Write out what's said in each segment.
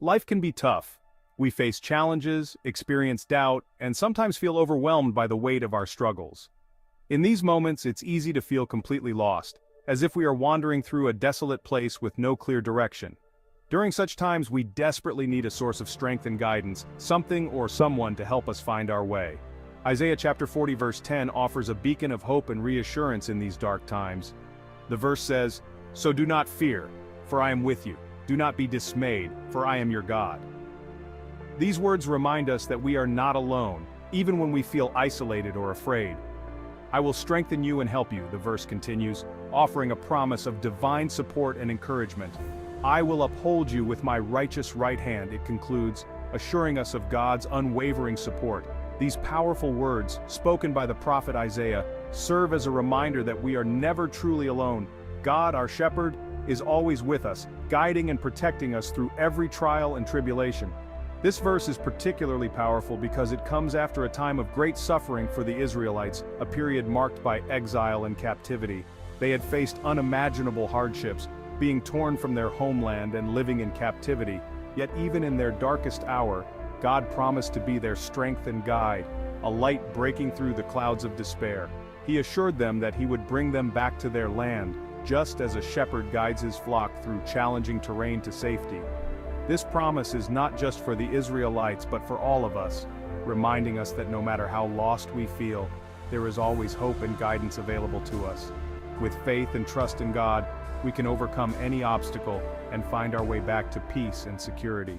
Life can be tough. We face challenges, experience doubt, and sometimes feel overwhelmed by the weight of our struggles. In these moments, it's easy to feel completely lost, as if we are wandering through a desolate place with no clear direction. During such times, we desperately need a source of strength and guidance, something or someone to help us find our way. Isaiah chapter 40 verse 10 offers a beacon of hope and reassurance in these dark times. The verse says, "So do not fear, for I am with you. Do not be dismayed, for I am your God." These words remind us that we are not alone, even when we feel isolated or afraid. "I will strengthen you and help you," the verse continues, offering a promise of divine support and encouragement. "I will uphold you with my righteous right hand," it concludes, assuring us of God's unwavering support. These powerful words, spoken by the prophet Isaiah, serve as a reminder that we are never truly alone. God, our shepherd, is always with us, guiding and protecting us through every trial and tribulation. This verse is particularly powerful because it comes after a time of great suffering for the Israelites, a period marked by exile and captivity. They had faced unimaginable hardships, being torn from their homeland and living in captivity, yet even in their darkest hour, God promised to be their strength and guide, a light breaking through the clouds of despair. He assured them that he would bring them back to their land, just as a shepherd guides his flock through challenging terrain to safety. This promise is not just for the Israelites but for all of us, reminding us that no matter how lost we feel, there is always hope and guidance available to us. With faith and trust in God, we can overcome any obstacle and find our way back to peace and security.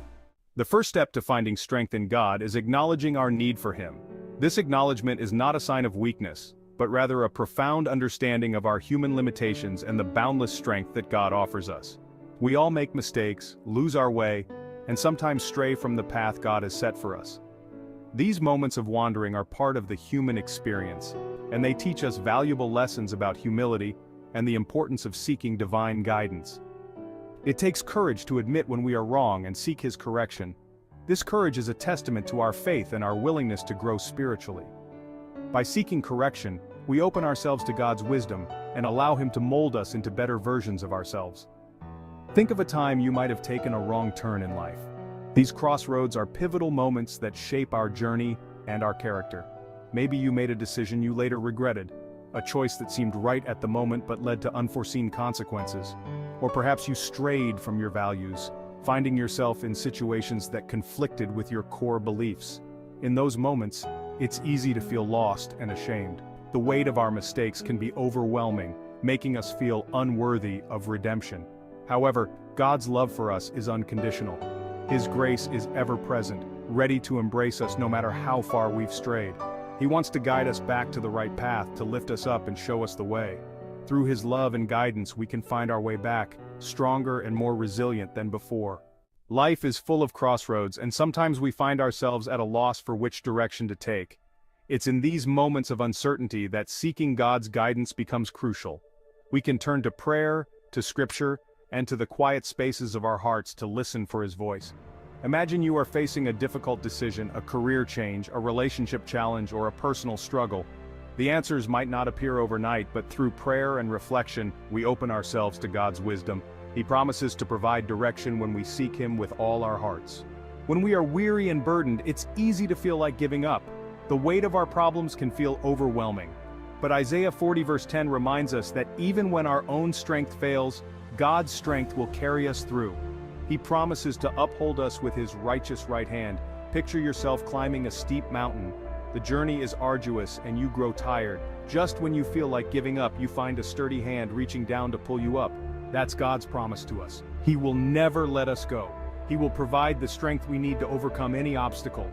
The first step to finding strength in God is acknowledging our need for Him. This acknowledgement is not a sign of weakness, but rather a profound understanding of our human limitations and the boundless strength that God offers us. We all make mistakes, lose our way, and sometimes stray from the path God has set for us. These moments of wandering are part of the human experience, and they teach us valuable lessons about humility and the importance of seeking divine guidance. It takes courage to admit when we are wrong and seek His correction. This courage is a testament to our faith and our willingness to grow spiritually. By seeking correction, we open ourselves to God's wisdom and allow Him to mold us into better versions of ourselves. Think of a time you might have taken a wrong turn in life. These crossroads are pivotal moments that shape our journey and our character. Maybe you made a decision you later regretted, a choice that seemed right at the moment but led to unforeseen consequences. Or perhaps you strayed from your values, finding yourself in situations that conflicted with your core beliefs. In those moments, it's easy to feel lost and ashamed. The weight of our mistakes can be overwhelming, making us feel unworthy of redemption. However, God's love for us is unconditional. His grace is ever present, ready to embrace us no matter how far we've strayed. He wants to guide us back to the right path, to lift us up and show us the way. Through His love and guidance, we can find our way back, stronger and more resilient than before. Life is full of crossroads, and sometimes we find ourselves at a loss for which direction to take. It's in these moments of uncertainty that seeking God's guidance becomes crucial. We can turn to prayer, to Scripture, and to the quiet spaces of our hearts to listen for His voice. Imagine you are facing a difficult decision, a career change, a relationship challenge, or a personal struggle. The answers might not appear overnight, but through prayer and reflection, we open ourselves to God's wisdom. He promises to provide direction when we seek Him with all our hearts. When we are weary and burdened, it's easy to feel like giving up. The weight of our problems can feel overwhelming. But Isaiah 40 verse 10 reminds us that even when our own strength fails, God's strength will carry us through. He promises to uphold us with His righteous right hand. Picture yourself climbing a steep mountain. The journey is arduous and you grow tired. Just when you feel like giving up, you find a sturdy hand reaching down to pull you up. That's God's promise to us. He will never let us go. He will provide the strength we need to overcome any obstacle.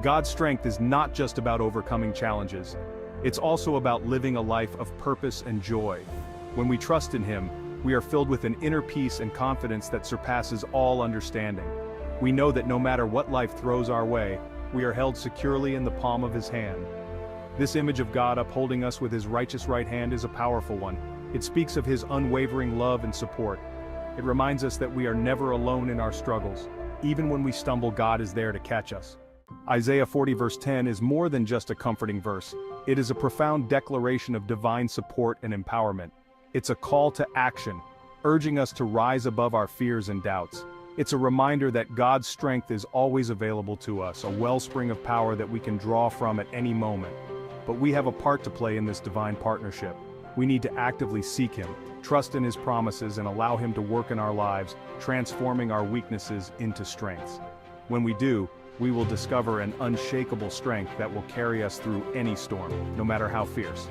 God's strength is not just about overcoming challenges. It's also about living a life of purpose and joy. When we trust in Him, we are filled with an inner peace and confidence that surpasses all understanding. We know that no matter what life throws our way, we are held securely in the palm of His hand. This image of God upholding us with His righteous right hand is a powerful one. It speaks of His unwavering love and support. It reminds us that we are never alone in our struggles. Even when we stumble, God is there to catch us. Isaiah 40 verse 10 is more than just a comforting verse. It is a profound declaration of divine support and empowerment. It's a call to action, urging us to rise above our fears and doubts. It's a reminder that God's strength is always available to us, a wellspring of power that we can draw from at any moment. But we have a part to play in this divine partnership. We need to actively seek Him, trust in His promises, and allow Him to work in our lives, transforming our weaknesses into strengths. When we do, we will discover an unshakable strength that will carry us through any storm, no matter how fierce.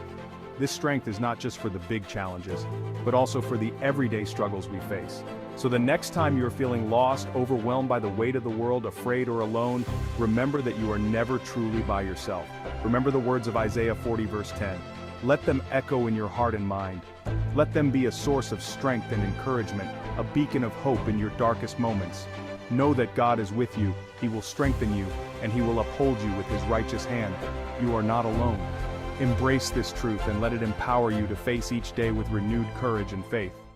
This strength is not just for the big challenges, but also for the everyday struggles we face. So the next time you're feeling lost, overwhelmed by the weight of the world, afraid or alone, remember that you are never truly by yourself. Remember the words of Isaiah 40 verse 10. Let them echo in your heart and mind. Let them be a source of strength and encouragement, a beacon of hope in your darkest moments. Know that God is with you, He will strengthen you, and He will uphold you with His righteous hand. You are not alone. Embrace this truth and let it empower you to face each day with renewed courage and faith.